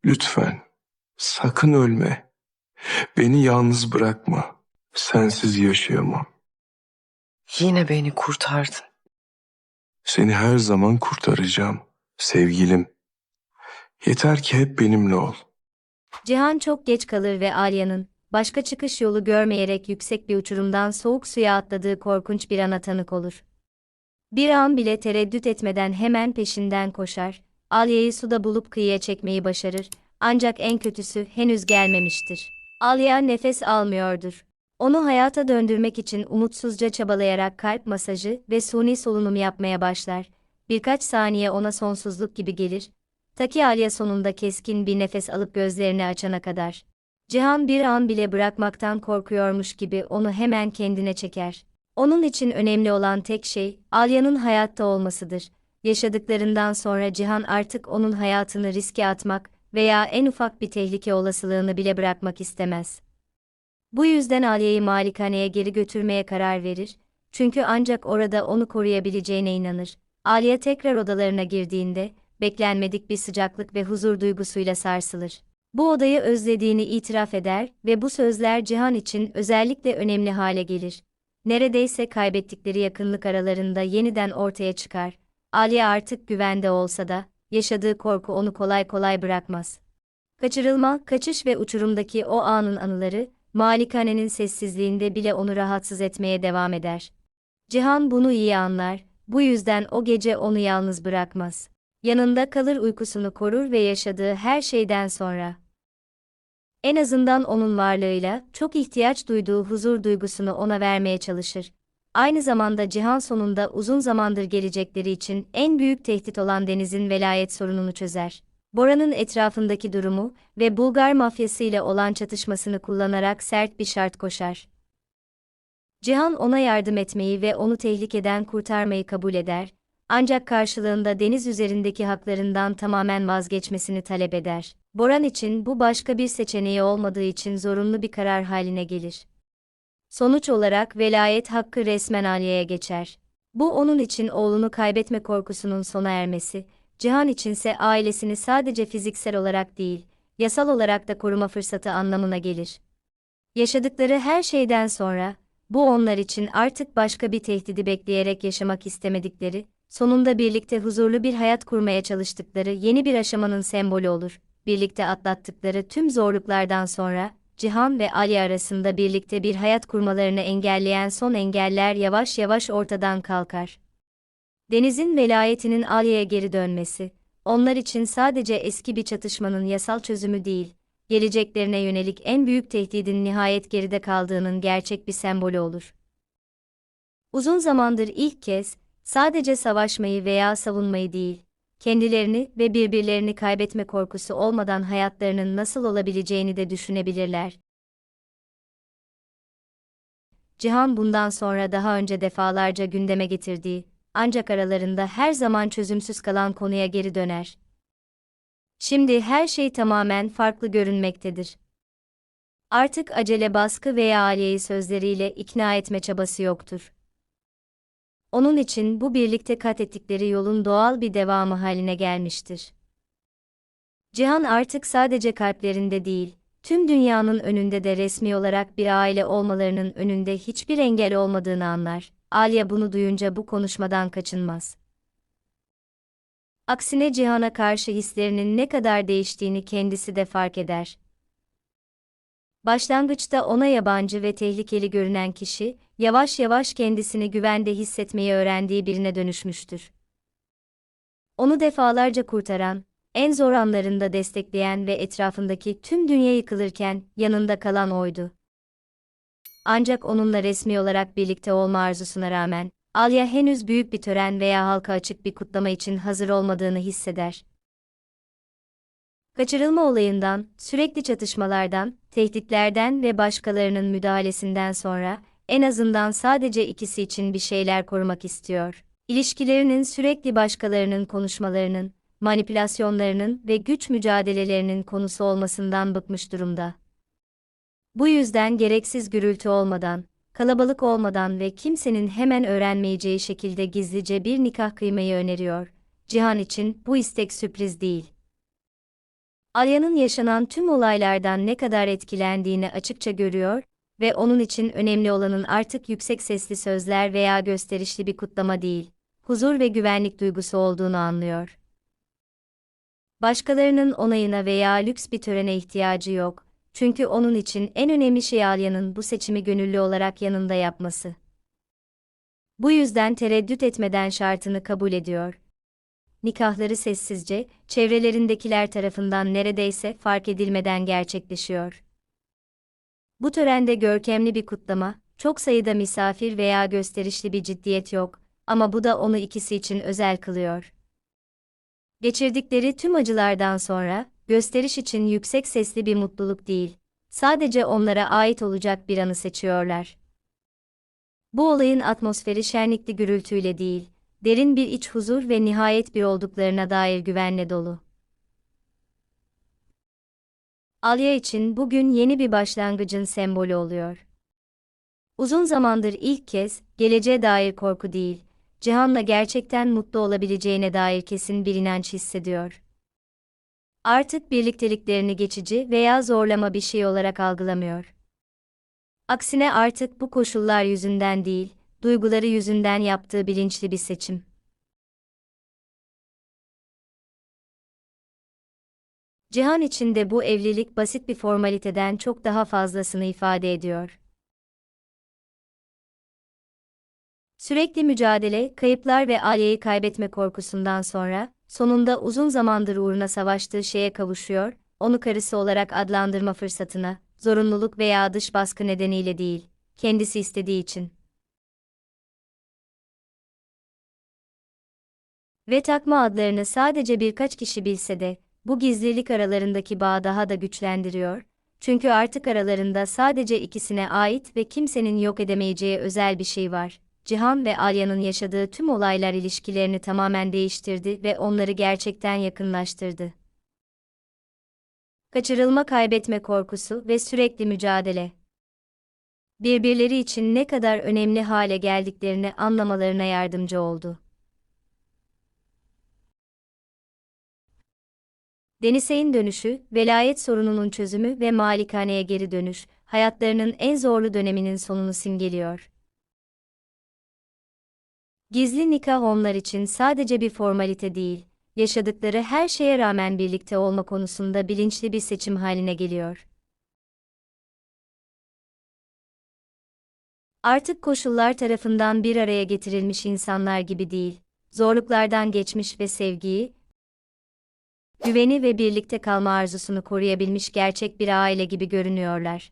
Lütfen, sakın ölme. Beni yalnız bırakma. Sensiz yaşayamam. Yine beni kurtardın. Seni her zaman kurtaracağım, sevgilim. Yeter ki hep benimle ol. Cihan çok geç kalır ve Alya'nın, başka çıkış yolu görmeyerek yüksek bir uçurumdan soğuk suya atladığı korkunç bir ana tanık olur. Bir an bile tereddüt etmeden hemen peşinden koşar, Alya'yı suda bulup kıyıya çekmeyi başarır, ancak en kötüsü henüz gelmemiştir. Alya nefes almıyordur. Onu hayata döndürmek için umutsuzca çabalayarak kalp masajı ve suni solunum yapmaya başlar. Birkaç saniye ona sonsuzluk gibi gelir. Ta ki Alya sonunda keskin bir nefes alıp gözlerini açana kadar. Cihan bir an bile bırakmaktan korkuyormuş gibi onu hemen kendine çeker. Onun için önemli olan tek şey, Alya'nın hayatta olmasıdır. Yaşadıklarından sonra Cihan artık onun hayatını riske atmak veya en ufak bir tehlike olasılığını bile bırakmak istemez. Bu yüzden Alya'yı malikaneye geri götürmeye karar verir, çünkü ancak orada onu koruyabileceğine inanır. Alya tekrar odalarına girdiğinde, beklenmedik bir sıcaklık ve huzur duygusuyla sarsılır. Bu odayı özlediğini itiraf eder ve bu sözler Cihan için özellikle önemli hale gelir. Neredeyse kaybettikleri yakınlık aralarında yeniden ortaya çıkar. Alya artık güvende olsa da, yaşadığı korku onu kolay kolay bırakmaz. Kaçırılma, kaçış ve uçurumdaki o anın anıları, malikanenin sessizliğinde bile onu rahatsız etmeye devam eder. Cihan bunu iyi anlar, bu yüzden o gece onu yalnız bırakmaz. Yanında kalır, uykusunu korur ve yaşadığı her şeyden sonra en azından onun varlığıyla çok ihtiyaç duyduğu huzur duygusunu ona vermeye çalışır. Aynı zamanda Cihan sonunda uzun zamandır gelecekleri için en büyük tehdit olan Deniz'in velayet sorununu çözer. Bora'nın etrafındaki durumu ve Bulgar mafyası ile olan çatışmasını kullanarak sert bir şart koşar. Cihan ona yardım etmeyi ve onu tehlikeden kurtarmayı kabul eder, ancak karşılığında Deniz üzerindeki haklarından tamamen vazgeçmesini talep eder. Boran için bu başka bir seçeneği olmadığı için zorunlu bir karar haline gelir. Sonuç olarak velayet hakkı resmen Alya'ya geçer. Bu onun için oğlunu kaybetme korkusunun sona ermesi, Cihan içinse ailesini sadece fiziksel olarak değil, yasal olarak da koruma fırsatı anlamına gelir. Yaşadıkları her şeyden sonra, bu onlar için artık başka bir tehdidi bekleyerek yaşamak istemedikleri, sonunda birlikte huzurlu bir hayat kurmaya çalıştıkları yeni bir aşamanın sembolü olur. Birlikte atlattıkları tüm zorluklardan sonra, Cihan ve Ali arasında birlikte bir hayat kurmalarını engelleyen son engeller yavaş yavaş ortadan kalkar. Deniz'in velayetinin Alya'ya geri dönmesi, onlar için sadece eski bir çatışmanın yasal çözümü değil, geleceklerine yönelik en büyük tehdidin nihayet geride kaldığının gerçek bir sembolü olur. Uzun zamandır ilk kez, sadece savaşmayı veya savunmayı değil, kendilerini ve birbirlerini kaybetme korkusu olmadan hayatlarının nasıl olabileceğini de düşünebilirler. Cihan bundan sonra daha önce defalarca gündeme getirdiği, ancak aralarında her zaman çözümsüz kalan konuya geri döner. Şimdi her şey tamamen farklı görünmektedir. Artık acele baskı veya Aliye'yi sözleriyle ikna etme çabası yoktur. Onun için bu birlikte kat ettikleri yolun doğal bir devamı haline gelmiştir. Cihan artık sadece kalplerinde değil, tüm dünyanın önünde de resmi olarak bir aile olmalarının önünde hiçbir engel olmadığını anlar. Alya bunu duyunca bu konuşmadan kaçınmaz. Aksine Cihan'a karşı hislerinin ne kadar değiştiğini kendisi de fark eder. Başlangıçta ona yabancı ve tehlikeli görünen kişi, yavaş yavaş kendisini güvende hissetmeyi öğrendiği birine dönüşmüştür. Onu defalarca kurtaran, en zor anlarında destekleyen ve etrafındaki tüm dünya yıkılırken yanında kalan oydu. Ancak onunla resmi olarak birlikte olma arzusuna rağmen, Alya henüz büyük bir tören veya halka açık bir kutlama için hazır olmadığını hisseder. Kaçırılma olayından, sürekli çatışmalardan, tehditlerden ve başkalarının müdahalesinden sonra, en azından sadece ikisi için bir şeyler korumak istiyor. İlişkilerinin sürekli başkalarının konuşmalarının, manipülasyonlarının ve güç mücadelelerinin konusu olmasından bıkmış durumda. Bu yüzden gereksiz gürültü olmadan, kalabalık olmadan ve kimsenin hemen öğrenmeyeceği şekilde gizlice bir nikah kıymayı öneriyor. Cihan için bu istek sürpriz değil. Alya'nın yaşanan tüm olaylardan ne kadar etkilendiğini açıkça görüyor ve onun için önemli olanın artık yüksek sesli sözler veya gösterişli bir kutlama değil, huzur ve güvenlik duygusu olduğunu anlıyor. Başkalarının onayına veya lüks bir törene ihtiyacı yok, çünkü onun için en önemli şey Alya'nın bu seçimi gönüllü olarak yanında yapması. Bu yüzden tereddüt etmeden şartını kabul ediyor. Nikahları sessizce, çevrelerindekiler tarafından neredeyse fark edilmeden gerçekleşiyor. Bu törende görkemli bir kutlama, çok sayıda misafir veya gösterişli bir ciddiyet yok, ama bu da onu ikisi için özel kılıyor. Geçirdikleri tüm acılardan sonra, gösteriş için yüksek sesli bir mutluluk değil, sadece onlara ait olacak bir anı seçiyorlar. Bu olayın atmosferi şenlikli gürültüyle değil, derin bir iç huzur ve nihayet bir olduklarına dair güvenle dolu. Alya için bugün yeni bir başlangıcın sembolü oluyor. Uzun zamandır ilk kez, geleceğe dair korku değil, Cihan'la gerçekten mutlu olabileceğine dair kesin bir inanç hissediyor. Artık birlikteliklerini geçici veya zorlama bir şey olarak algılamıyor. Aksine artık bu koşullar yüzünden değil, duyguları yüzünden yaptığı bilinçli bir seçim. Cihan için de bu evlilik basit bir formaliteden çok daha fazlasını ifade ediyor. Sürekli mücadele, kayıplar ve Alya'yı kaybetme korkusundan sonra, sonunda uzun zamandır uğruna savaştığı şeye kavuşuyor, onu karısı olarak adlandırma fırsatına, zorunluluk veya dış baskı nedeniyle değil, kendisi istediği için. Ve takma adlarını sadece birkaç kişi bilse de, bu gizlilik aralarındaki bağı daha da güçlendiriyor, çünkü artık aralarında sadece ikisine ait ve kimsenin yok edemeyeceği özel bir şey var. Cihan ve Alya'nın yaşadığı tüm olaylar ilişkilerini tamamen değiştirdi ve onları gerçekten yakınlaştırdı. Kaçırılma, kaybetme korkusu ve sürekli mücadele. Birbirleri için ne kadar önemli hale geldiklerini anlamalarına yardımcı oldu. Denise'in dönüşü, velayet sorununun çözümü ve malikaneye geri dönüş, hayatlarının en zorlu döneminin sonunu simgeliyor. Gizli nikah onlar için sadece bir formalite değil, yaşadıkları her şeye rağmen birlikte olma konusunda bilinçli bir seçim haline geliyor. Artık koşullar tarafından bir araya getirilmiş insanlar gibi değil, zorluklardan geçmiş ve sevgiyi, güveni ve birlikte kalma arzusunu koruyabilmiş gerçek bir aile gibi görünüyorlar.